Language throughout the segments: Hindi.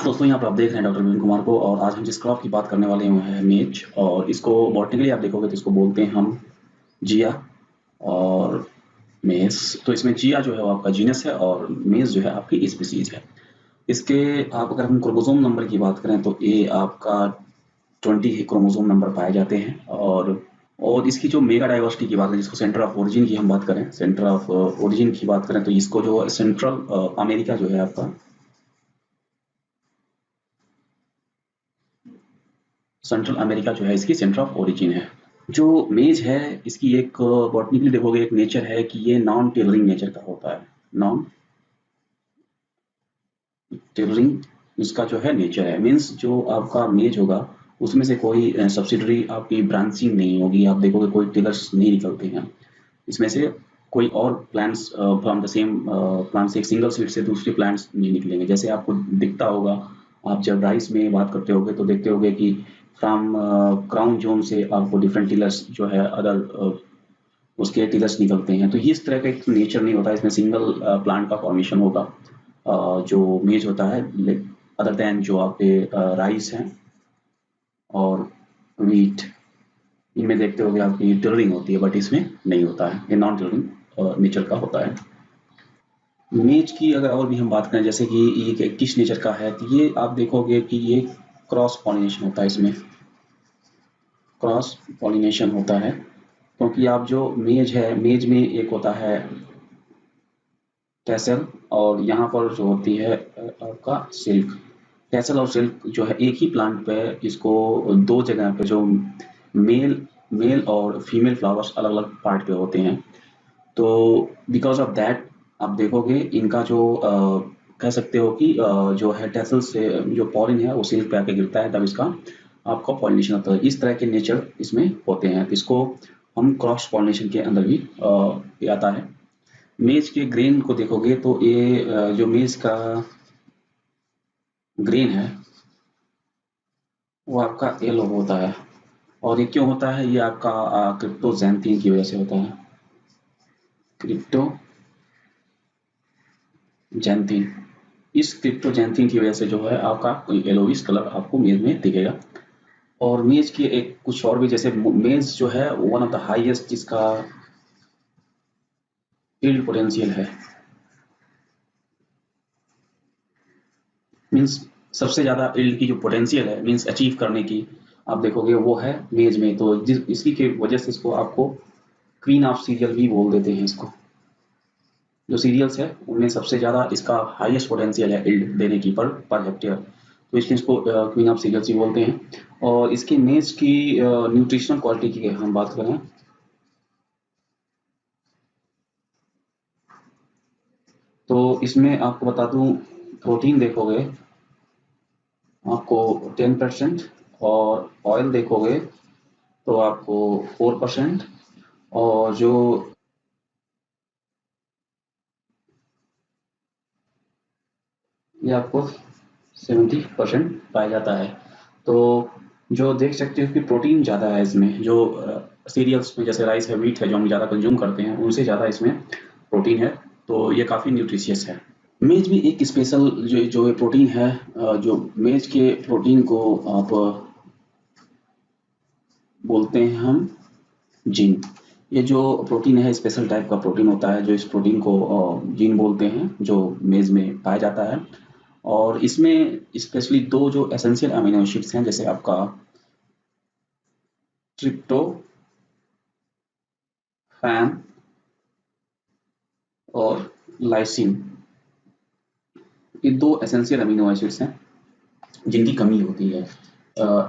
दोस्तों, यहाँ पर आप देख रहे हैं डॉक्टर विपिन कुमार को, और आज हम जिस क्रॉप की बात करने वाले हैं मेज, और इसको बॉटनिकली आप देखोगे तो इसको बोलते हैं हम जिया और मेज। तो इसमें जिया जो है वो आपका जीनस है और मेज जो है आपकी स्पीसीज है। इसके आप अगर हम क्रोमोसोम नंबर की बात करें तो ये आपका 20 क्रोमोसोम नंबर पाए जाते हैं। और इसकी जो मेगा डाइवर्सिटी की बात करें, जिसको सेंटर ऑफ ओरिजिन की हम बात करें, सेंटर ऑफ ओरिजिन की बात करें तो इसको जो सेंट्रल अमेरिका जो है आपका सेंट्रल अमेरिका जो है इसकी सेंटर ऑफ ओरिजिन है। जो मेज है इसकी एक बॉटनिकली देखोगे एक नेचर है कि ये नॉन टेलरिंग नेचर का होता है। नॉन टेलरिंग इसका जो है नेचर है, मीन्स जो आपका मेज होगा उसमें से कोई सब्सिडरी आपकी ब्रांचिंग नहीं होगी। आप देखोगे कोई टेलर्स नहीं निकलते हैं इसमें से, कोई और plants from the same plant से एक सिंगल सीड से दूसरे प्लांट्स नहीं निकलेंगे। जैसे आपको दिखता होगा, आप जब राइस में बात करते होगे तो देखते होगे कि फ्रॉम क्राउन जोन से आपको डिफरेंट टिलर्स जो है अदर उसके टिलर्स निकलते हैं। तो इस तरह का एक नेचर नहीं होता, इसमें सिंगल प्लांट का फॉर्मेशन होगा जो मेज होता है, अदर देन जो आपके राइस हैं और वीट, इनमें देखते होगे आपकी टिलरिंग होती है, बट इसमें नहीं होता है, ये नॉन टिलरिंग नेचर का होता है। मेज की अगर और भी हम बात करें, जैसे कि ये किस नेचर का है, तो ये आप देखोगे कि ये क्रॉस पॉलिनेशन होता है, इसमें क्रॉस पॉलिनेशन होता है। क्योंकि आप जो मेज है, मेज में एक होता है टैसल, और यहाँ पर जो होती है आपका सिल्क। टैसल और सिल्क जो है एक ही प्लांट पे, इसको दो जगह पे जो मेल और फीमेल फ्लावर्स अलग अलग पार्ट पे होते हैं। तो बिकॉज ऑफ दैट आप देखोगे इनका जो कह सकते हो कि जो है टैसल से जो पॉलिन है वो सिल्क पे आके गिरता है, तब इसका आपका पॉलिनेशन होता है। इस तरह के नेचर इसमें होते हैं, इसको हम क्रॉस पॉलिनेशन के अंदर भी आता है। मेज के ग्रेन को देखोगे तो ये जो मेज का ग्रेन है वो आपका येलो होता है। और ये क्यों होता है? ये आपका क्रिप्टोजैंथीन की वजह से होता है। क्रिप्टोजैंथीन, इस क्रिप्टोजैंथीन की वजह से जो है आपका येलोविश कलर आपको मेज में दिखेगा। और मेज की एक कुछ और भी, जैसे मेज जो है वन ऑफ द हाईएस्ट जिसका यील्ड पोटेंशियल है, मीन्स सबसे ज़्यादा यील्ड की जो पोटेंशियल है मीन्स अचीव करने की, आप देखोगे वो है मेज में। तो इसी के वजह से इसको आपको क्वीन ऑफ सीरियल भी बोल देते हैं। इसको जो सीरियल्स है उनमें सबसे ज़्यादा इसका हाईएस्ट पोटेंशियल है यील्ड देने की पर हेक्टेयर, तो इसलिए इसको क्वीन ऑफ सीरियल्स ही बोलते हैं। और इसकी मेज की न्यूट्रिशनल क्वालिटी की हम बात करें तो इसमें आपको बता दूं, प्रोटीन देखोगे आपको 10%, और ऑयल देखोगे तो आपको 4%, और जो ये आपको 70% पाया जाता है। तो जो देख सकते हो कि प्रोटीन ज़्यादा है इसमें, जो सीरियल्स में जैसे राइस है, व्हीट है, जो हम ज़्यादा कंज्यूम करते हैं उनसे ज़्यादा इसमें प्रोटीन है, तो ये काफ़ी न्यूट्रिशियस है। मेज में एक स्पेशल जो प्रोटीन है, जो मेज के प्रोटीन को आप बोलते हैं हम जीन। ये जो प्रोटीन है स्पेशल टाइप का प्रोटीन होता है, जो इस प्रोटीन को जीन बोलते हैं, जो मेज में पाया जाता है। और इसमें स्पेशली दो जो एसेंशियल अमीनो एसिड्स हैं, जैसे आपका ट्रिप्टोफैन और लाइसिन, ये दो एसेंशियल अमीनो एसिड्स हैं जिनकी कमी होती है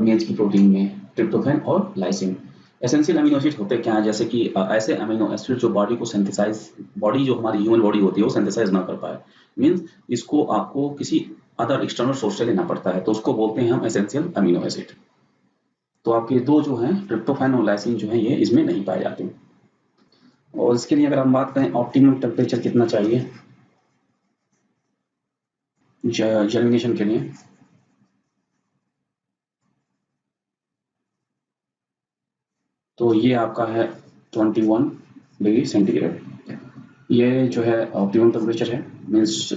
मेज की प्रोटीन में, ट्रिप्टोफैन और लाइसिन। एसेंशियल अमीनो एसिड होते क्या है? जैसे कि ऐसे अमीनो एसिड जो बॉडी को सिंथेसाइज, बॉडी जो हमारी ह्यूमन बॉडी होती है वो सिंथेसाइज ना कर पाए, मीन्स इसको आपको किसी अदर एक्सटर्नल सोर्स से लेना पड़ता है, तो उसको बोलते हैं हम एसेंशियल अमीनो एसिड। तो आपके दो जो हैं ट्रिप्टोफैन और लाइसिन जो है ये इसमें नहीं पाए जाते। और इसके लिए अगर हम बात करें ऑप्टिमम टेम्परेचर कितना चाहिए जर्मिनेशन के लिए, तो ये आपका है 21 डिग्री सेंटीग्रेड। ये जो है ऑप्टिमम टेम्परेचर है, मीन्स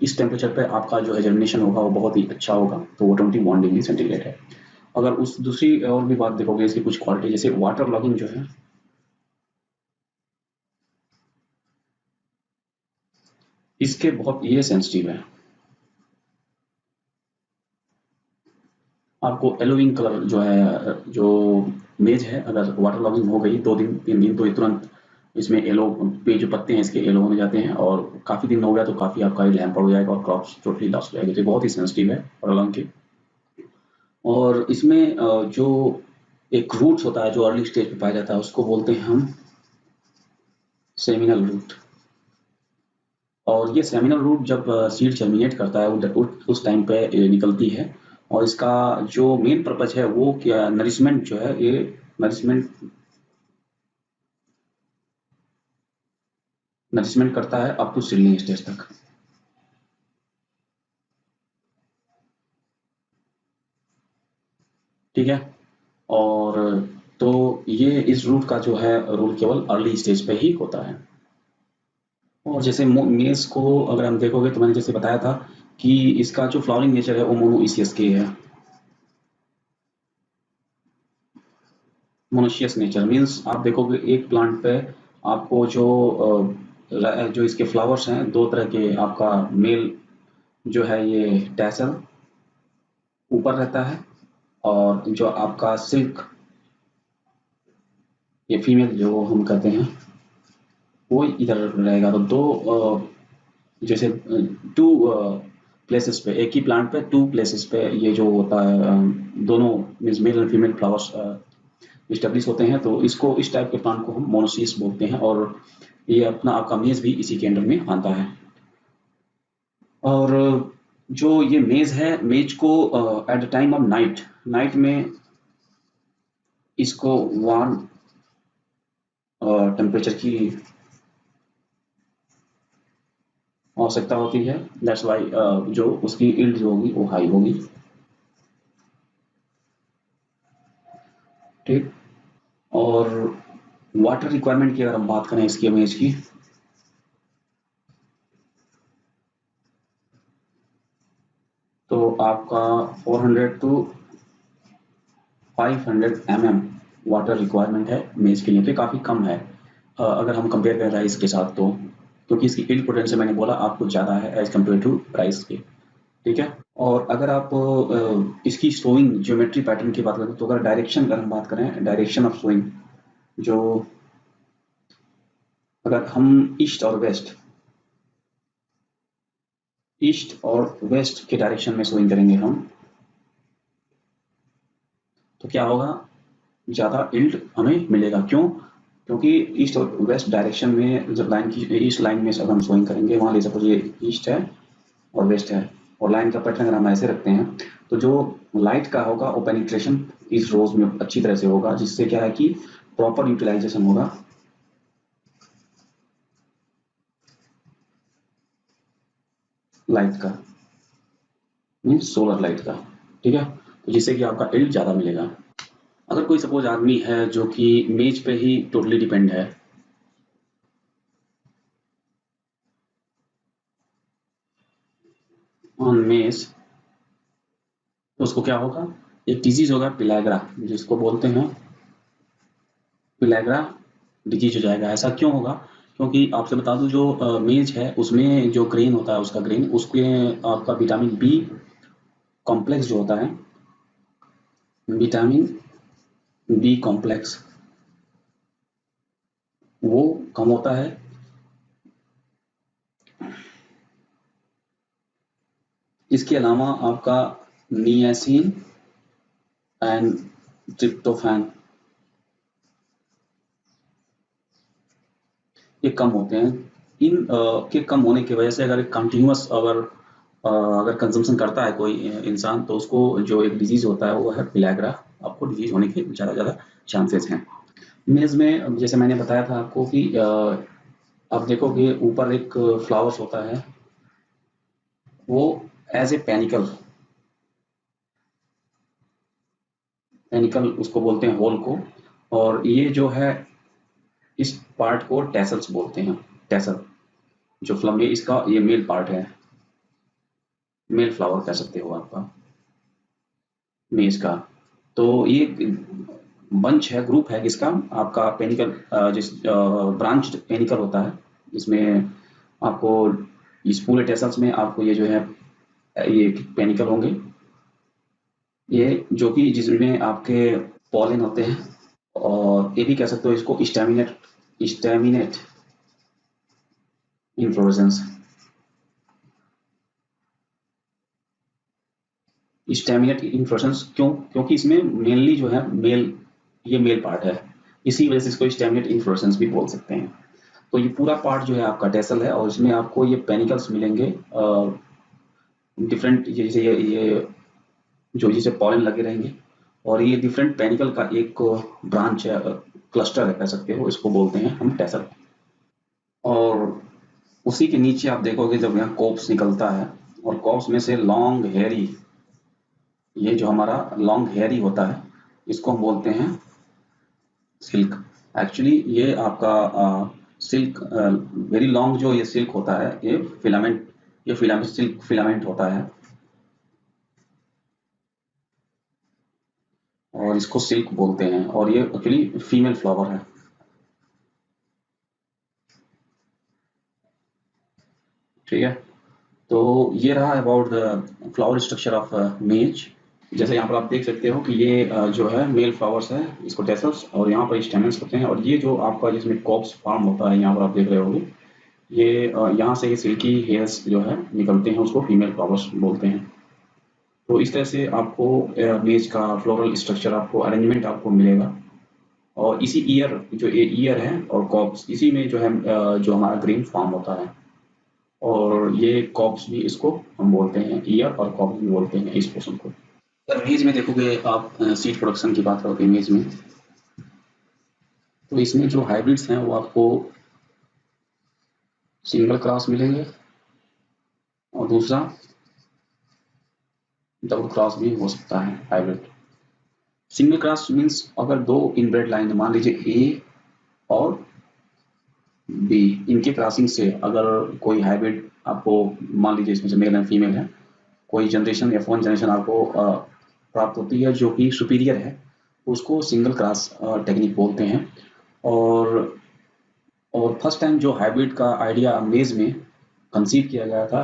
इस टेम्परेचर पे आपका जो है जर्मिनेशन होगा वो बहुत ही अच्छा होगा, तो वो 21 डिग्री सेंटीग्रेड है। अगर उस दूसरी और भी बात देखोगे इसकी कुछ क्वालिटी, जैसे वाटर लॉगिंग जो है, इसके बहुत ये सेंसिटिव है। आपको एलोविंग कलर जो है, जो मेज है, अगर वाटर लॉगिंग हो गई 2 दिन 3 दिन तो ये तुरंत इसमें येलो पे जो पत्ते हैं इसके येलो होने जाते हैं, और काफ़ी दिन हो गया तो काफ़ी आपका ये लैम्प हो जाएगा और क्रॉप्स टोटली लॉस हो जाएगी, तो ये बहुत ही सेंसिटिव है वाटर लॉगिंग के। और इसमें जो एक रूट्स होता है जो अर्ली स्टेज पे पाया जाता है उसको बोलते हैं हम सेमिनल रूट। और ये सेमिनल रूट जब सीड जर्मिनेट करता है उस टाइम पे ये निकलती है, और इसका जो मेन पर्पज है वो क्या, नरिशमेंट जो है, ये नरिशमेंट नरिशमेंट करता है अप टू सीडलिंग स्टेज तक। ठीक है। और तो ये इस रूट का जो है रोल केवल अर्ली स्टेज पे ही होता है। और जैसे मेज को अगर हम देखोगे तो मैंने जैसे बताया था कि इसका जो फ्लावरिंग नेचर है वो मोनोइसियस के है। मोनोशियस नेचर मीन्स आप देखोगे एक प्लांट पे आपको जो इसके फ्लावर्स हैं, दो तरह के, आपका मेल जो है ये टैसल ऊपर रहता है, और जो आपका सिल्क ये फीमेल जो हम कहते हैं वो इधर रहेगा। तो जैसे टू प्लेसेस पे, एक ही प्लांट पे टू प्लेसेस पे ये जो होता है, दोनों means male and female flowers establish होते हैं, तो इसको इस टाइप के प्लांट को हम मोनोसियस बोलते हैं, और ये अपना आपका मेज भी इसी के अंडर में आता है। और जो ये मेज है, मेज को at the time of night night में इसको वार्म टेम्परेचर की आवश्यकता होती है, दैट्स वाई जो उसकी यील्ड जो होगी वो हाई होगी। ठीक। और वाटर रिक्वायरमेंट की अगर हम बात करें इसकी इमेज की, तो आपका 400 टू 500 mm वाटर रिक्वायरमेंट है मेज के लिए, तो काफ़ी कम है अगर हम कंपेयर करें राइस के साथ, तो क्योंकि इसकी यील्ड पोटेंशियल मैंने बोला आपको ज़्यादा है एज कम्पेयर टू राइस के। ठीक है। और अगर आप इसकी सोइंग ज्योमेट्री पैटर्न की बात करें, तो अगर हम बात करें डायरेक्शन ऑफ सोइंग, जो अगर हम ईस्ट और वेस्ट के डायरेक्शन में सोइंग करेंगे हम, तो क्या होगा, ज़्यादा यील्ड हमें मिलेगा। क्यों? क्योंकि ईस्ट और वेस्ट डायरेक्शन में जब लाइन की ईस्ट लाइन में अगर हम सोइंग करेंगे, वहाँ ले सपोज ये ईस्ट है और वेस्ट है, और लाइन का पैटर्न अगर हम ऐसे रखते हैं, तो जो लाइट का होगा वो पेनिट्रेशन इस रोज में अच्छी तरह से होगा, जिससे क्या है कि प्रॉपर यूटिलाइजेशन होगा लाइट का, मीन सोलर लाइट का। ठीक है। तो जिससे कि आपका यील्ड ज़्यादा मिलेगा। अगर कोई सपोज आदमी है जो कि मेज पे ही टोटली डिपेंड है, ऑन मेज, तो उसको क्या होगा, एक डिजीज होगा पिलैग्रा, जिसको बोलते हैं पिलैग्रा डिजीज हो जाएगा। ऐसा क्यों होगा? क्योंकि आपसे बता दूं जो मेज है उसमें जो ग्रेन होता है, उसका ग्रेन, उसके आपका विटामिन बी कॉम्प्लेक्स जो होता है, विटामिन बी कॉम्प्लेक्स, वो कम होता है। इसके अलावा आपका नियासिन एंड ट्रिप्टोफैन ये कम होते हैं। इन के कम होने की वजह से अगर कंटिन्यूअस अगर कंजम्पशन करता है कोई इंसान, तो उसको जो एक डिजीज होता है वो है पिलैग्रा, आपको डिजीज होने के ज़्यादा ज़्यादा चांसेस हैं। मेज में जैसे मैंने बताया था आपको कि आप देखोगे ऊपर एक फ्लावर्स होता है, वो एज ए पैनिकल, पैनिकल उसको बोलते हैं होल को, और ये जो है इस पार्ट को टैसल्स बोलते हैं। टेसल जो फ्लम ये इसका ये मेल पार्ट है, मेल फ्लावर कह सकते हो आपका मेज का। तो ये बंच है, ग्रुप है किसका, आपका पेनिकल, जिस ब्रांच पेनिकल होता है, इसमें आपको इस पूरे टेसल्स में आपको ये जो है ये पेनिकल होंगे, ये जो कि जिसमें आपके पॉलन होते हैं, और ये भी कह सकते हो इसको staminate, staminate inflorescence, staminate inflorescence क्यों, क्योंकि इसमें मेनली जो है मेल, ये मेल पार्ट है, इसी वजह से इसको स्टैमिनेट इन्फ्लोरेसेंस भी बोल सकते हैं। तो ये पूरा पार्ट जो है आपका टेसल है, और इसमें आपको ये पेनिकल्स मिलेंगे डिफरेंट, जैसे ये जो जिसे पॉलन लगे रहेंगे, और ये डिफरेंट पेनिकल का एक ब्रांच है, क्लस्टर है कह सकते हो, इसको बोलते हैं हम टेसल। और उसी के नीचे आप देखोगे जब यहाँ कोप्स निकलता है, और कोप्स में से लॉन्ग हेयरी, ये जो हमारा लॉन्ग हेयरी होता है, इसको हम बोलते हैं सिल्क। एक्चुअली ये आपका सिल्क, वेरी लॉन्ग जो ये सिल्क होता है, ये फिलामेंट, ये फिलामेंट सिल्क फिलामेंट होता है, और इसको सिल्क बोलते हैं, और ये एक्चुअली फीमेल फ्लावर है। ठीक है, तो ये रहा about the flower structure of मेज। जैसे यहाँ पर आप देख सकते हो कि ये जो है मेल फ्लावर्स है, इसको टेसल्स, और यहाँ पर स्टेमन्स होते हैं, और ये जो आपका जिसमें कॉप्स फॉर्म होता है, यहाँ पर आप देख रहे होगे, ये यहाँ से ये सिल्की हेयर्स जो है निकलते हैं, उसको फीमेल फ्लावर्स बोलते हैं। तो इस तरह से आपको मेज का फ्लोरल स्ट्रक्चर, आपको अरेंजमेंट आपको मिलेगा, और इसी ईयर जो ये ईयर है और कॉप्स, इसी में जो है जो हमारा ग्रेन फॉर्म होता है, और ये कॉप्स भी इसको हम बोलते हैं, ईयर और कॉप्स भी बोलते हैं इस पोर्शन को। अगर मेज में देखोगे आप, सीड प्रोडक्शन की बात करोगे मेज में, तो इसमें जो हाइब्रिड्स हैं वो आपको सिंगल क्रॉस मिलेंगे, और दूसरा डबल क्रॉस भी हो सकता है हाइब्रिड। सिंगल क्रॉस मीन्स अगर दो इनब्रेड लाइन, मान लीजिए ए और बी, इनके क्रॉसिंग से अगर कोई हाइब्रिड आपको, मान लीजिए इसमें से मेल एंड फीमेल है, कोई जनरेशन F1 जनरेशन आपको प्राप्त होती है जो कि सुपीरियर है, उसको सिंगल क्रॉस टेक्निक बोलते हैं। और फर्स्ट टाइम जो हाइब्रिड का आइडिया मेज में कंसीव किया गया था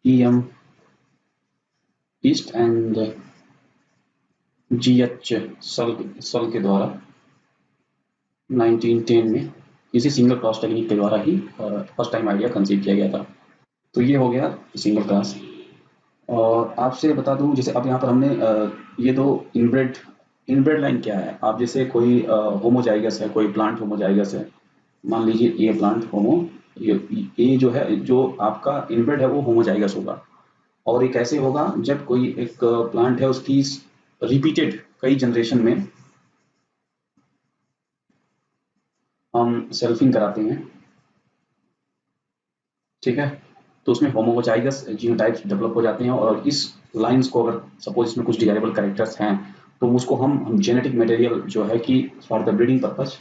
EM ईस्ट एंड GH सल के द्वारा 1910 में, इसी सिंगल क्रॉस टेक्निक के द्वारा ही फर्स्ट टाइम आइडिया कंसीव किया गया था। तो ये हो गया सिंगल क्रॉस। और आपसे बता दूं, जैसे अब यहाँ पर हमने ये दो इनब्रेड, इनब्रेड लाइन क्या है, आप जैसे कोई होमोजाइगस है, कोई प्लांट होमोजाइगस है, मान लीजिए ये प्लांट होमो, ये जो है, जो आपका इनब्रेड है वो होमोजाइगस होगा। और ये कैसे होगा, जब कोई एक प्लांट है उसकी रिपीटेड कई जनरेशन में हम सेल्फिंग कराते हैं, ठीक है, तो उसमें होमोजाइगस जीनोटाइप्स डेवलप हो जाते हैं, और इस लाइंस को अगर सपोज इसमें कुछ डिजायरेबल कैरेक्टर्स हैं, तो उसको हम जेनेटिक मटेरियल जो है कि फॉर द ब्रीडिंग पर्पज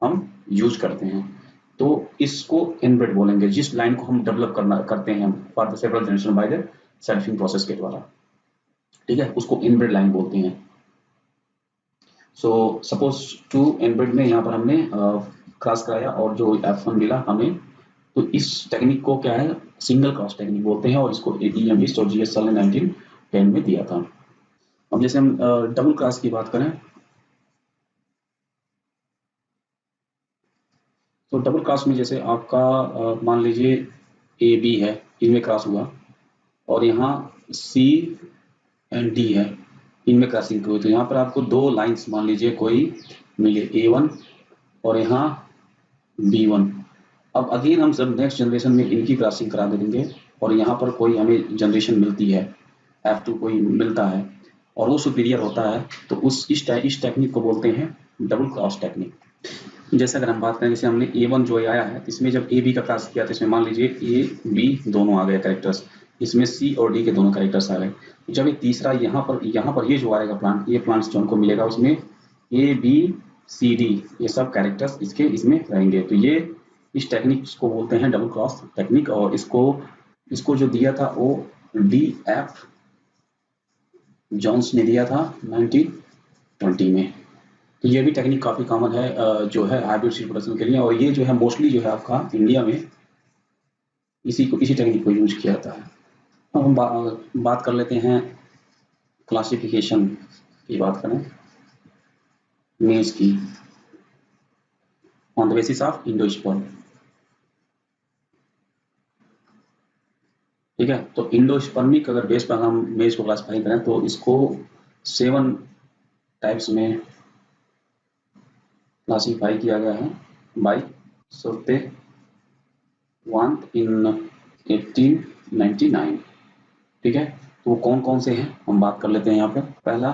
हम यूज करते हैं। तो इसको इनब्रेड बोलेंगे, जिस लाइन को हम डेवलप करना करते हैं for the several generation by the selfing process के द्वारा, ठीक है, उसको इनब्रेड लाइन बोलते हैं। सो सपोज टू इनब्रेड में यहाँ पर हमने क्रॉस कराया, और जो F1 मिला हमें, तो इस टेक्निक को क्या है, सिंगल क्रॉस टेक्निक बोलते हैं, और इसको EM ईस्ट और GH सल ने 1910 में दिया था। अब जैसे हम डबल क्रॉस की बात करें, तो डबल क्रॉस में जैसे आपका मान लीजिए AB है, इनमें क्रॉस हुआ, और यहाँ C एंड D है, इनमें क्रॉसिंग हुई, तो यहाँ पर आपको दो लाइंस मान लीजिए कोई मिले, A1 और यहाँ B1। अब अगेन हम सब नेक्स्ट जनरेशन में इनकी क्रॉसिंग करा देंगे, और यहाँ पर कोई हमें जनरेशन मिलती है, F2 कोई मिलता है, और वो सुपीरियर होता है, तो इस टेक्निक को बोलते हैं डबल क्रॉस टेक्निक। जैसे अगर हम बात करें, जैसे हमने A1 जो आया है, इसमें जब AB का क्रॉस किया, तो इसमें मान लीजिए A B दोनों आ गए कैरेक्टर्स, इसमें C और D के दोनों कैरेक्टर्स आ गए। जब ये तीसरा यहाँ पर ये जो आएगा प्लांट, ये प्लांट्स जो हमको मिलेगा उसमें A B सी डी, ये सब कैरेक्टर्स इसके इसमें रहेंगे। तो ये इस टेक्निक को बोलते हैं डबल क्रॉस टेक्निक, और इसको इसको जो दिया था वो डी एफ जॉन्स ने दिया था 1920 में। तो ये भी टेक्निक काफ़ी कॉमन है जो है हाइब्रिड सीड प्रोडक्शन के लिए, और ये जो है मोस्टली जो है आपका इंडिया में इसी टेक्निक को यूज किया जाता है। अब हम बात कर लेते हैं क्लासिफिकेशन की, बात करें मेज की on the basis of endosperm. ठीक है, तो इंडोस्पर्मिक अगर बेस पर हम मेज को क्लासिफाई करें तो इसको 7 टाइप्स में क्लासिफाई किया गया है बाय सोते वांत इन 1899। ठीक है, तो वो कौन कौन से हैं हम बात कर लेते हैं यहाँ पर। पहला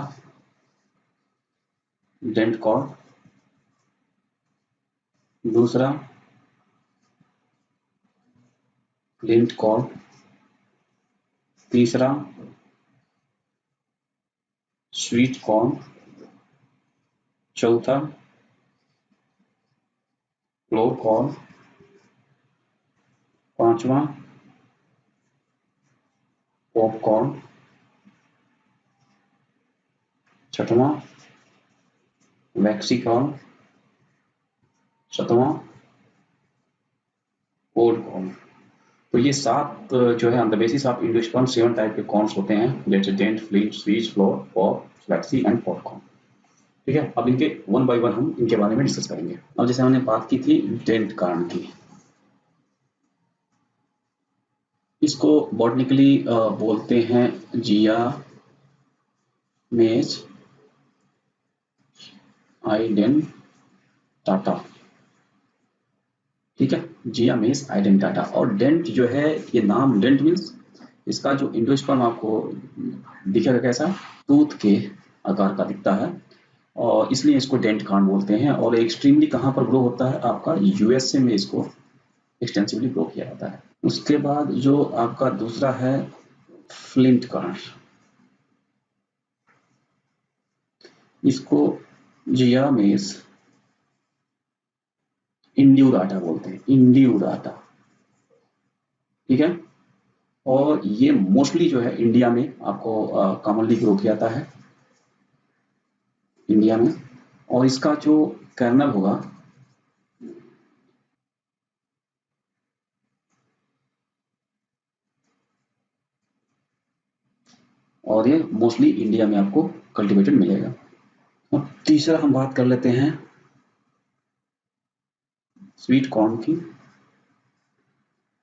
डेंट कॉर्ड, दूसरा लिंट कॉर्ड, तीसरा स्वीट कॉर्न, चौथा फ्लोर कॉर्न, पांचवा पॉपकॉर्न, छठवां वैक्सी कॉर्न, सातवां ओल्ड कॉर्न। तो ये 7 जो है on the basis of endosperm 7 type के कॉर्न्स होते हैं, जैसे dent, flint, sweet, flour, pop, waxy and popcorn. ठीक है, अब इनके वन बाय वन हम इनके बारे में डिस्कस करेंगे। अब जैसे हमने बात की थी डेंट कॉर्न की, इसको बॉटनिकली बोलते हैं जिया मेज आइडेंटाटा। ठीक है, जिया मेज आइडेंटाटा। और डेंट जो है, ये नाम डेंट मीन्स इसका जो इंडोस्पर्म आपको दिखेगा कैसा, टूथ के आकार का दिखता है, और इसलिए इसको डेंट कॉर्न बोलते हैं। और एक्सट्रीमली कहाँ पर ग्रो होता है, आपका यूएसए में इसको एक्सटेंसिवली ग्रो किया जाता है। उसके बाद जो आपका दूसरा है फ्लिंट कॉर्न, इसको जिया मेज इंड्यूराटा बोलते हैं, इंड्यूराटा। ठीक है, और ये मोस्टली जो है इंडिया में आपको कॉमनली ग्रो किया जाता है इंडिया में। और इसका जो कर्नल होगा, और ये मोस्टली इंडिया में आपको कल्टीवेटेड मिलेगा। अब तीसरा हम बात कर लेते हैं स्वीट कॉर्न की।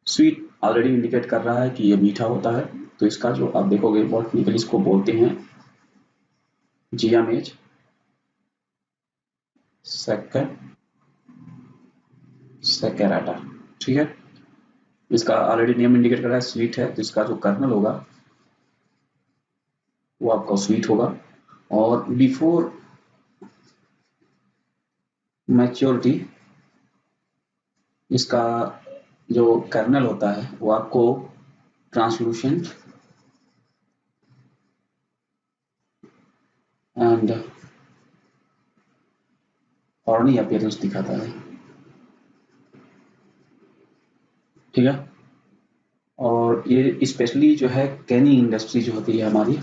स्वीट ऑलरेडी इंडिकेट कर रहा है कि ये मीठा होता है, तो इसका जो आप देखोगे बॉटनिकली इसको बोलते हैं जिया मेज सैकराटा। ठीक है, इसका ऑलरेडी नेम इंडिकेट कर रहा है स्वीट है, तो इसका जो कर्नल होगा वो आपका स्वीट होगा। और बिफोर मैच्योरिटी इसका जो कर्नल होता है वो आपको ट्रांसलूसेंट एंड हॉर्नी अपीयरेंस दिखाता है। ठीक है, और ये स्पेशली जो है कैनी इंडस्ट्री जो होती है हमारी,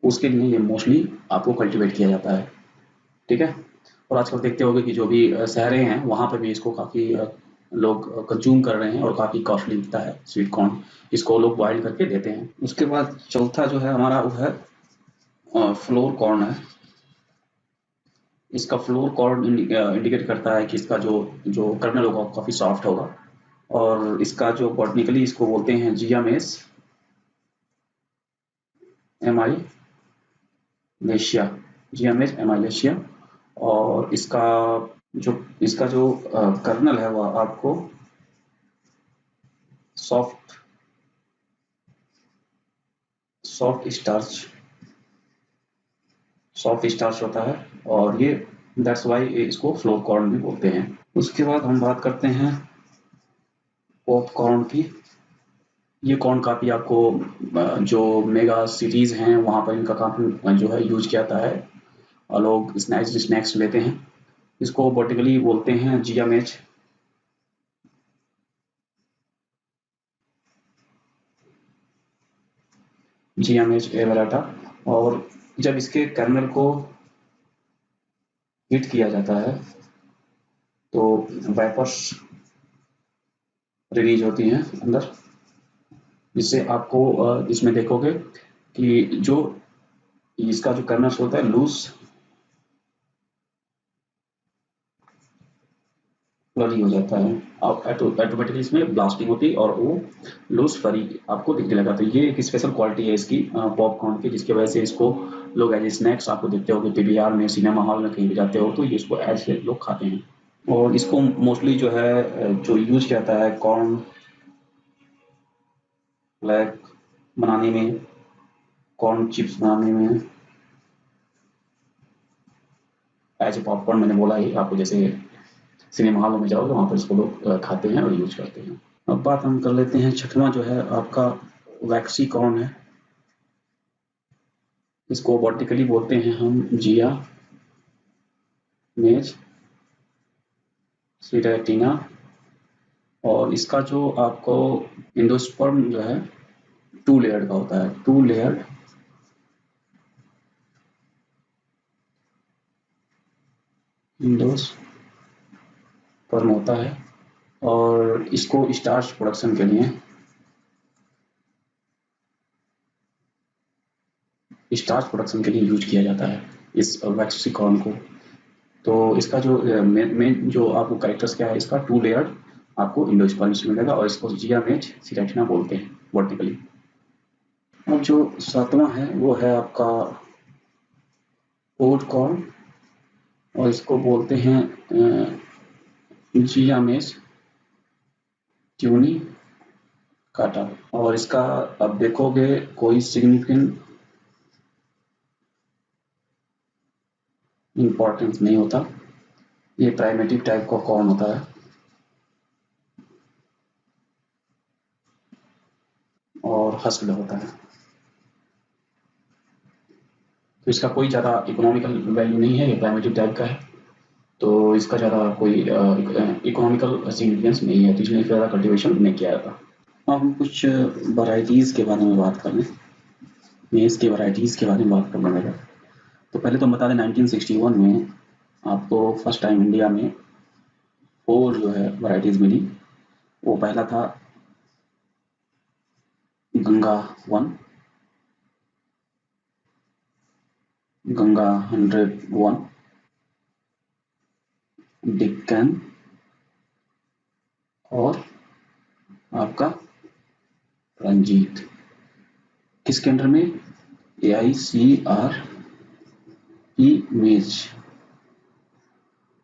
उसके लिए ये मोस्टली आपको कल्टीवेट किया जाता है। ठीक है, और आजकल देखते होंगे कि जो भी शहरें हैं वहाँ पर भी इसको काफ़ी लोग कंज्यूम कर रहे हैं, और काफ़ी कॉस्टली मिलता है स्वीट कॉर्न, इसको लोग बॉयल करके देते हैं। उसके बाद चौथा जो है हमारा वो है फ्लोर कॉर्न है। इसका फ्लोर कॉर्न इंडिकेट करता है कि इसका जो जो कर्नल होगा काफ़ी सॉफ्ट होगा, और इसका जो बॉटनिकली इसको बोलते हैं जियामेस एमाइलेशिया, जियामेस एमाइलेशिया। और इसका जो कर्नल है वह आपको soft soft starch soft starch होता है, और ये दैट्स वाई इसको फ्लोर कॉर्न भी बोलते हैं। उसके बाद हम बात करते हैं पॉपकॉर्न की। ये कॉर्न काफ़ी आपको जो मेगा सिटीज़ हैं वहाँ पर इनका काफ़ी जो है यूज किया जाता है और लोग स्नैक्स लेते हैं। इसको वर्टिकली बोलते हैं जिया मैच। जिया मैच एवराटा। और जब इसके कर्नल को हिट किया जाता है तो वेपर्स रिलीज होती हैं अंदर, जिससे आपको इसमें देखोगे कि जो इसका जो कर्नल होता है लूज फ्लरी हो जाता है। आप ऑटोमेटिकली इसमें ब्लास्टिंग होती है और वो लूज फ्लरी आपको दिखने लगा। तो ये एक स्पेशल क्वालिटी है इसकी पॉपकॉर्न की, जिसकी वजह से इसको लोग एज ए स्नैक्स आपको देखते हो कि पीवीआर में, सिनेमा हॉल में कहीं भी जाते हो तो ये इसको एज ए लोग खाते हैं। और इसको मोस्टली जो है जो यूज किया जाता है कॉर्न फ्लैक बनाने में, कॉर्न चिप्स बनाने में, एज ए पॉपकॉर्न मैंने बोला ही आपको। जैसे सिनेमा हॉलों में जाओ तो वहाँ पर इसको लोग खाते हैं और यूज करते हैं। अब बात हम कर लेते हैं छठवां जो है आपका वैक्सी कॉर्न है। इसको वर्टिकली बोलते हैं हम जिया मेज सीरेटिना। और इसका जो आपको इंडोस्पर्म जो है 2 लेयर्ड का होता है, 2 लेयर्ड इंडोस्पर्म होता है। और इसको स्टार्च प्रोडक्शन के लिए, यूज किया जाता है इस वैक्सी कॉर्न को। तो इसका जो मेन जो आपको कैरेक्टर्स क्या है, इसका 2 लेयर्ड आपको इंडोस्पर्म मिलेगा और इसको जिया मेज सीरेटिना बोलते हैं वर्टिकली। अब जो सातवां है वो है आपका ओट कॉर्न और इसको बोलते हैं जिया मेज ट्यूनी काटा। और इसका अब देखोगे कोई सिग्निफिकेंट इम्पोर्टेंस नहीं होता। ये प्राइमेटिव टाइप का कॉर्न होता है और हस्क्ड होता है। तो इसका कोई ज़्यादा इकोनॉमिकल वैल्यू नहीं है, ये प्राइमेटिव टाइप का है तो इसका ज़्यादा कोई इकोनॉमिकल सिग्निफिकेंस नहीं है, तो इसमें ज़्यादा कल्टीवेशन नहीं किया जाता। अब हम कुछ वैरायटीज़ के बारे में बात कर लें, मेज़ के वैरायटीज़ के बारे में बात करने लगा। तो पहले तो बता दें 1961 में आपको फर्स्ट टाइम इंडिया में 4 जो है वैरायटीज़ मिली। वो पहला था गंगा 1, गंगा 101, डिक्कन और आपका रंजीत। किसके अंडर में? AICRE मेज,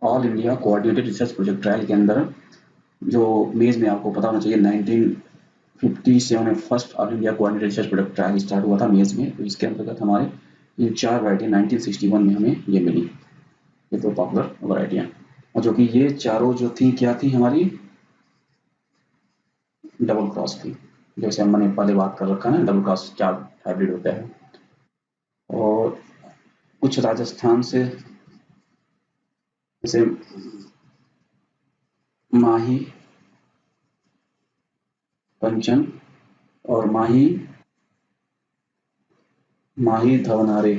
all India coordinated research project trial के अंदर। जो मेज में आपको पता होना चाहिए 1957 में first all India coordinated research project trial start हुआ था मेज में। तो इसके अंतर्गत हमारे ये 4 वैरायटी 1961 में हमें ये मिली, ये तो पॉपुलर वैरायटियाँ। और जो कि ये चारों जो थी क्या थी हमारी, डबल क्रॉस थी। जैसे हमने पहले बात कर रखा है ना, डबल क्रॉस क्या हाइब्रिड होता है। और कुछ राजस्थान से जैसे माही पंचन और माही धवनारे,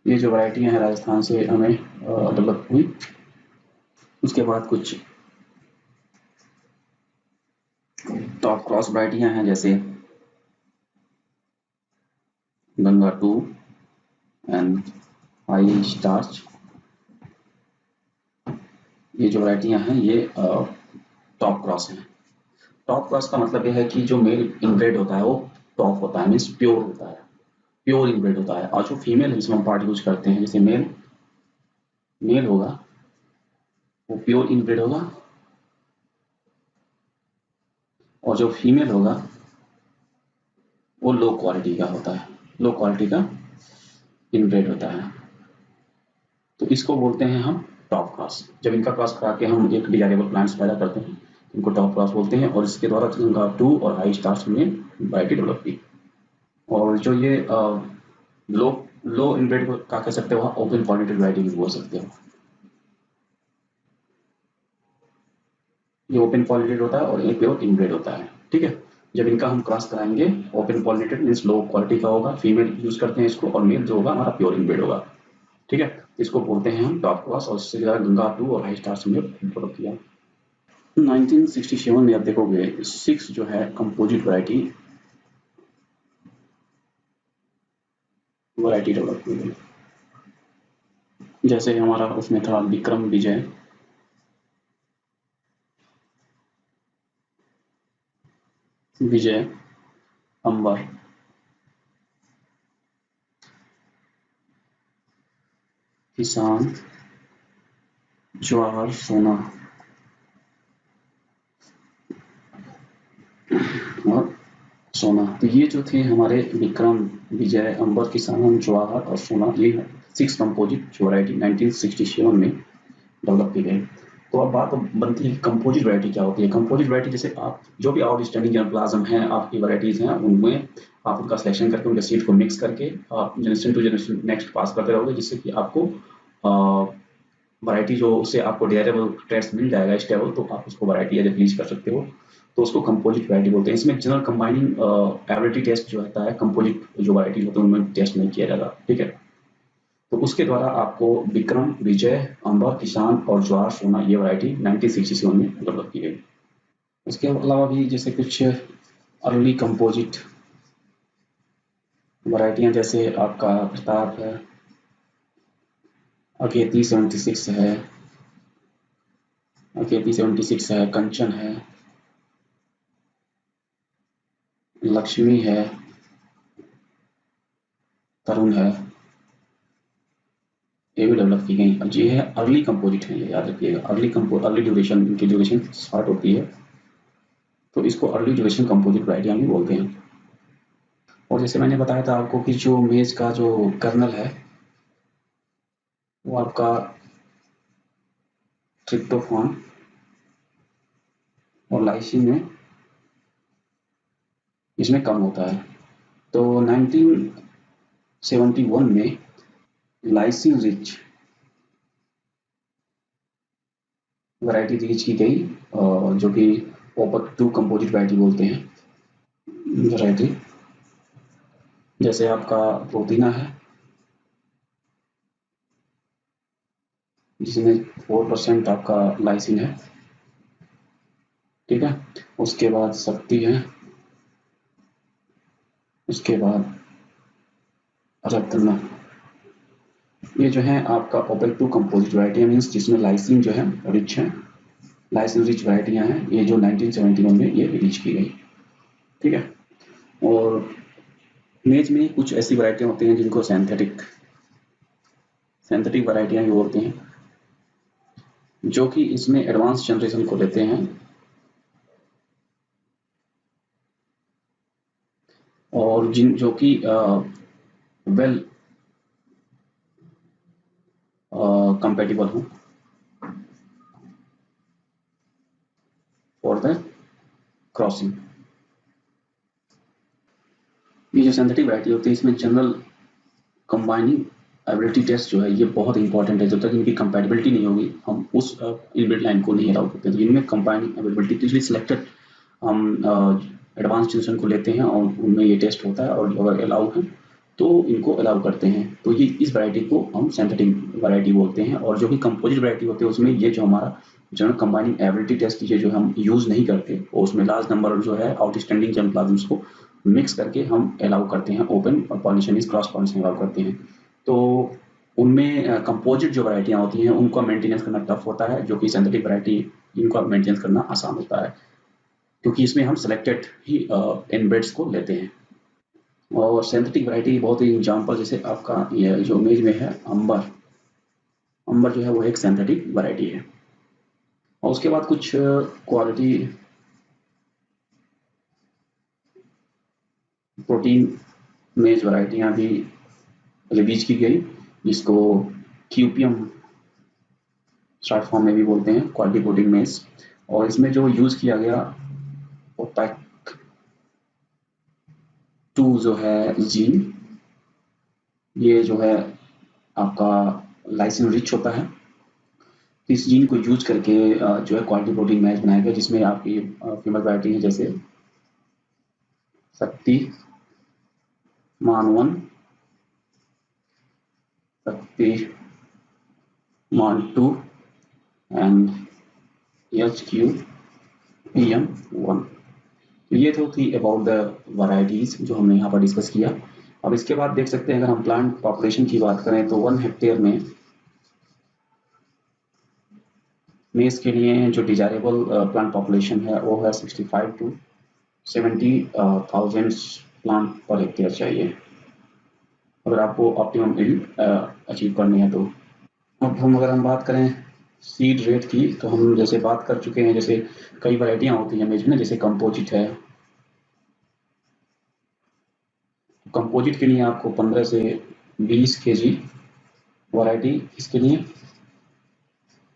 ये जो वैरायटियाँ हैं राजस्थान से हमें डेवलप हुई। उसके बाद कुछ टॉप क्रॉस वैरायटियाँ हैं जैसे गंगा 2 एंड हाई स्टार्च। ये जो वैरायटियाँ हैं ये टॉप क्रॉस हैं। टॉप क्रॉस का मतलब यह है कि जो मेल इनब्रेड होता है वो टॉप होता है, मीन्स प्योर होता है, प्योर इनब्रेड होता है। और जो फीमेल है जिसमें हम पार्ट यूज करते हैं, जैसे मेल होगा वो प्योर इनब्रेड होगा और जो फीमेल होगा वो लो क्वालिटी का होता है, लो क्वालिटी का इनब्रेड होता है। तो इसको बोलते हैं हम टॉप क्रॉस। जब इनका क्रॉस करा के हम एक डिजायरेबल प्लांट्स पैदा करते हैं इनको टॉप क्लास बोलते हैं, और इसके द्वारा गंगा 2 और हाई स्टार्स में वैरायटी डेवलप की। और जो ये लो लो इनब्रेड को क्या कह सकते हो, ओपन पॉलिनेटेड वैरायटी भी बोल सकते हो। ये ओपन पॉलिनेटेड होता है और एक प्योर इनब्रेड होता है। ठीक है, जब इनका हम क्रॉस कराएंगे, open pollinated means low quality का होगा, फीमेल यूज करते हैं इसको, और मेल जो होगा हमारा प्योर इनब्रेड होगा। ठीक है, इसको बोलते हैं हम टॉप क्रॉस, और इससे गंगा 2 और हाई स्टार्स में डेवलप किया। 1967 में आप देखोगे 6 जो है कंपोजिट वैरायटी डेवलप की गई। जैसे हमारा उसमें था विक्रम विजय, विजय, अंबर, किसान, जवाहर, सोना और सोना। तो ये जो थे हमारे विक्रम, विजय, अंबर, किसान, जवाहर और सोना, ये 6 कंपोजिट जो वैरायटी 1967 में डेवलप की गई। तो अब बात बनती है कंपोजिट वैरायटी क्या होती है। कंपोजिट वैरायटी जैसे आप जो भी आउटस्टैंडिंग जर्मप्लाज्म है, आपकी वैरायटीज हैं, उनमें आप उनका सिलेक्शन करके उनके सीड को मिक्स करके आप जनरेशन टू जनरेशन नेक्स्ट पास करते रहोगे, जिससे कि आपको वैरायटी जो उससे आपको डिजायरेबल ट्रेड्स मिल जाएगा स्टेबल, तो आप उसको वैरायटी एज रिलीज कर सकते हो। तो उसको कंपोजिट वैरायटी बोलते हैं। इसमें जनरल कंबाइनिंग एबिलिटी टेस्ट जो होता है, कंपोजिट जो वैरायटी होती है उनमें टेस्ट नहीं किया जाता। ठीक है, तो उसके द्वारा आपको विक्रम, विजय, अंबर, किसान और ज्वार, सोना ये वैरायटी 1967 में डेवलप की गई। उसके अलावा भी जैसे कुछ अर्ली कंपोजिट वैरायटियां, जैसे आपका प्रताप है, अकेती 76 है, अकेती 76 है, कंचन है, लक्ष्मी है, तरुण है, ये भी डेवलप की गई। अब ये है अर्ली कंपोजिट है, ये याद रखिएगा। अर्ली ड्यूरेशन, इनकी ड्यूरेशन शॉर्ट होती है, तो इसको अर्ली ड्यूरेशन कंपोजिट वैरायटियां भी बोलते हैं। और जैसे मैंने बताया था आपको कि जो मेज का जो कर्नल है वो आपका ट्रिप्टोफान और लाइसिन में इसमें कम होता है। तो 1971 में लाइसिन रिच वैरायटी रीच की गई, जो कि ओपक 2 कंपोजिट वैरायटी बोलते हैं वैरायटी। जैसे आपका प्रोटीना है, जिसमें 4% आपका लाइसिन है। ठीक है, उसके बाद शक्ति है, उसके बाद रत्न। ये जो है आपका ओपेक 2 कंपोजिट वैरायटी मीन्स जिसमें लाइसिन जो है रिच है, लाइसिन रिच वैरायटियां हैं, ये जो 1971 में ये रिलीज की गई। ठीक है, और मेज में कुछ ऐसी वैरायटियां होती हैं जिनको सिंथेटिक वैरायटियां भी बोलते हैं, जो कि इसमें एडवांस जनरेशन को लेते हैं, और जिन जो कि वेल कंपेटिबल हो फॉर द क्रॉसिंग। ये जो सिंथेटिक वैरायटी होती है, इसमें जनरल कंबाइनिंग एबिलिटी टेस्ट जो है ये बहुत इंपॉर्टेंट है। जब तक इनकी कंपैटिबिलिटी नहीं होगी, हम उस इनबिल्ट लाइन को नहीं अलाउ करते। तो इनमें कंबाइनिंग एबिलिटी के लिए सिलेक्टेड हम एडवांस जनरेशन को लेते हैं, और उनमें ये टेस्ट होता है, और अगर अलाउ है तो इनको अलाउ करते हैं। तो ये इस वैरायटी को हम सिंथेटिक वैरायटी बोलते हैं। और जो कि कंपोजिट वैरायटी होती है, उसमें ये जो हमारा जनरल कंबाइनिंग एबिलिटी टेस्ट ये जो हम यूज नहीं करते, और उसमें लार्ज नंबर जो है आउटस्टैंडिंग जर्मप्लाज्म्स को मिक्स करके हम अलाउ करते हैं, ओपन और पॉलिनेशन क्रॉस पॉलिनेशन अलाउ करते हैं। तो उनमें कंपोजिट जो वैरायटियां होती हैं उनको मेंटेनेंस करना टफ होता है, जो कि सिंथेटिक वैरायटी इनको मेंटेनेंस करना आसान होता है, क्योंकि इसमें हम सिलेक्टेड ही इनब्रेड्स को लेते हैं। और सिंथेटिक वैरायटी बहुत ही एग्जाम्पल, जैसे आपका ये जो इमेज में है अंबर, अंबर जो है वो एक सिंथेटिक वैरायटी है। और उसके बाद कुछ क्वालिटी प्रोटीन मेज वैरायटियां भी रिलीज की गई, जिसको क्यूपियम शॉर्ट फॉर्म में भी बोलते हैं, क्वालिटी प्रोटीन मेज। और इसमें जो यूज़ किया गया ओपेक 2 जो है जीन, ये जो है आपका लाइसिन रिच होता है। इस जीन को यूज करके जो है क्वालिटी प्रोटीन मैच बनाया गया, जिसमें आपकी फीमेल वैरायटी है जैसे शक्ति मान 1, शक्ति मान 2 एंड HQPM1। तो ये तो थी अबाउट द वैरायटीज जो हमने यहाँ पर डिस्कस किया। अब इसके बाद देख सकते हैं, अगर हम प्लांट पॉपुलेशन की बात करें तो 1 हेक्टेयर में मेज के लिए जो डिजायरेबल प्लांट पॉपुलेशन है वो है 65 to 70,000 प्लांट पर हेक्टेयर चाहिए, अगर आपको ऑप्टिमम यील्ड अचीव करनी है तो। अब अगर हम बात करें सीड रेट की, तो हम जैसे बात कर चुके हैं, जैसे कई वैरायटियां होती हैं मेज में, जैसे कंपोजिट है। कंपोजिट के लिए आपको 15 से 20 केजी वैरायटी इसके लिए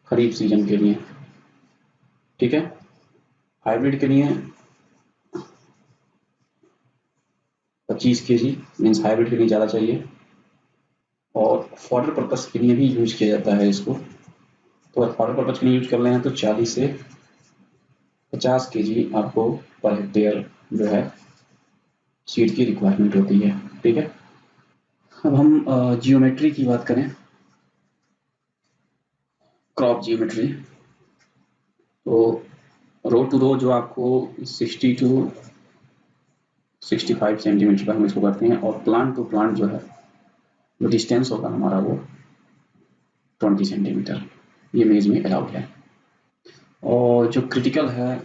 खरीफ सीजन के लिए, ठीक है। हाइब्रिड के लिए 25 केजी, मीन्स हाइब्रिड के लिए ज़्यादा चाहिए। और फॉडर पर्पस के लिए भी यूज किया जाता है इसको, तो अगर फॉडर पर्पस के लिए यूज कर रहे हैं तो 40 से 50 केजी आपको पर हेक्टेयर जो है सीड की रिक्वायरमेंट होती है, ठीक है। अब हम जियोमेट्री की बात करें, क्रॉप जियोमेट्री, तो रो टू रो जो आपको 60 to 65 सेंटीमीटर पर हम इसको करते हैं, और प्लांट टू प्लांट जो है जो डिस्टेंस होगा हमारा वो 20 सेंटीमीटर, ये मेज में अलाउड है। और जो क्रिटिकल है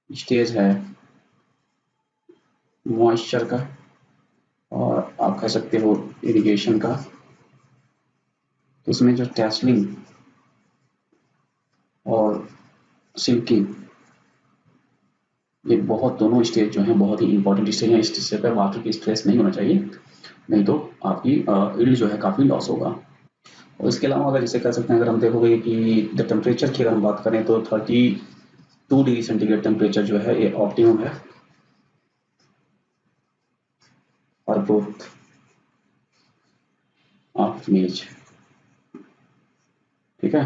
स्टेज है मॉइस्चर का, और आप कह सकते हो इरिगेशन का, तो इसमें जो टेस्लिंग और सिल्किंग, ये बहुत दोनों स्टेज जो हैं बहुत ही इंपॉर्टेंट स्टेज हैं। इस स्टेज पर वाटर की स्ट्रेस नहीं होना चाहिए, नहीं तो आपकी यील्ड जो है काफ़ी लॉस होगा। और इसके अलावा अगर जैसे कह सकते हैं, अगर हम देखोगे कि द टेम्परेचर की अगर हम बात करें तो 32 डिग्री सेंटीग्रेड टेम्परेचर जो है ये ऑप्टिमम है फॉर ग्रोथ ऑफ मेज, ठीक है।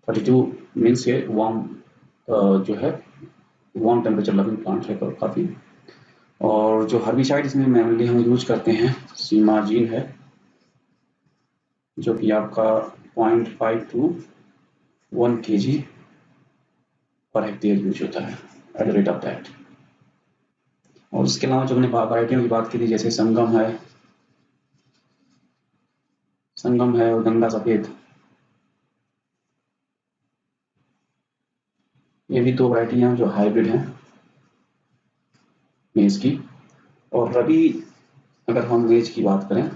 32 मीन्स ये वार्म जो है वार्म टेम्परेचर लविंग प्लांट है काफ़ी। और जो हर्बिसाइड इसमें मेनली हम यूज करते हैं सीमाजीन है, जो कि आपका 0.5 to 1 kg per hectare use होता है at the rate of that. और इसके अलावा जो हमने वैरायटियों की बात की थी, जैसे संगम है और गंगा सफेद, ये भी दो वैरायटियां जो हाइब्रिड हैं मेज की। और रबी अगर हम मेज की बात करें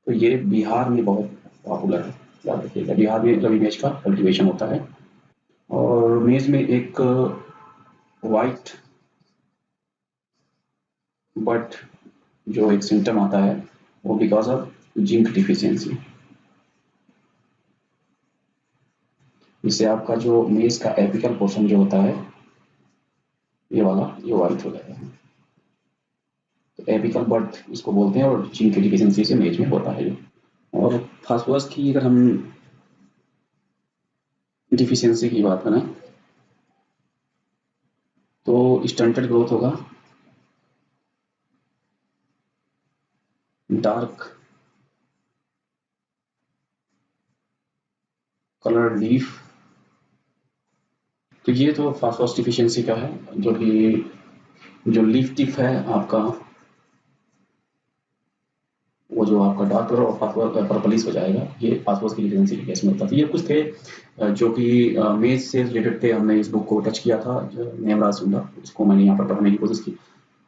तो ये बिहार में बहुत पॉपुलर है, याद रखिएगा बिहार में रबी मेज का कल्टीवेशन होता है। और मेज में एक वाइट बट जो एक सिम्टम आता है वो बिकॉज ऑफ जिंक डिफिशियंसी, जिससे आपका जो मेज का एपिकल पोर्शन जो होता है ये वाला ये वाइट हो जाता है, तो एपिकल बट इसको बोलते हैं, और जिंक की डिफिशियंसी से मेज में होता है। और फास्फोरस की अगर हम डिफिशियंसी की बात करें तो स्टंटेड ग्रोथ होगा, डार्क कलर लीफ, तो ये तो फास्फोरस डिफिशियंसी का है, जो कि जो लीफ टिप है आपका वो जो आपका डार्क कलर और फास्फोरस पर्पलिश हो जाएगा, ये फास्फोरस की डिफिशियंसी के केस में होता है। तो ये कुछ थे जो कि मेज से रिलेटेड थे, हमने इस बुक को टच किया था नेमराज सुंदर, इसको मैंने यहाँ पर पढ़ने की कोशिश की।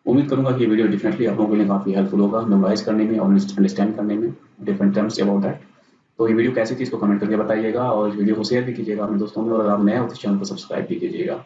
उम्मीद करूंगा कि ये वीडियो डेफिनेटली आप लोगों के लिए काफ़ी हेल्पफुल होगा मेमोराइज करने में और अंडरस्टैंड करने में डिफरेंट टर्म्स अबाउट दैट। तो ये वीडियो कैसी थी इसको कमेंट करके बताइएगा, और इस वीडियो को शेयर भी कीजिएगा अपने दोस्तों में, और अगर आप नए हो तो इस चैनल को सब्सक्राइब भी कीजिएगा।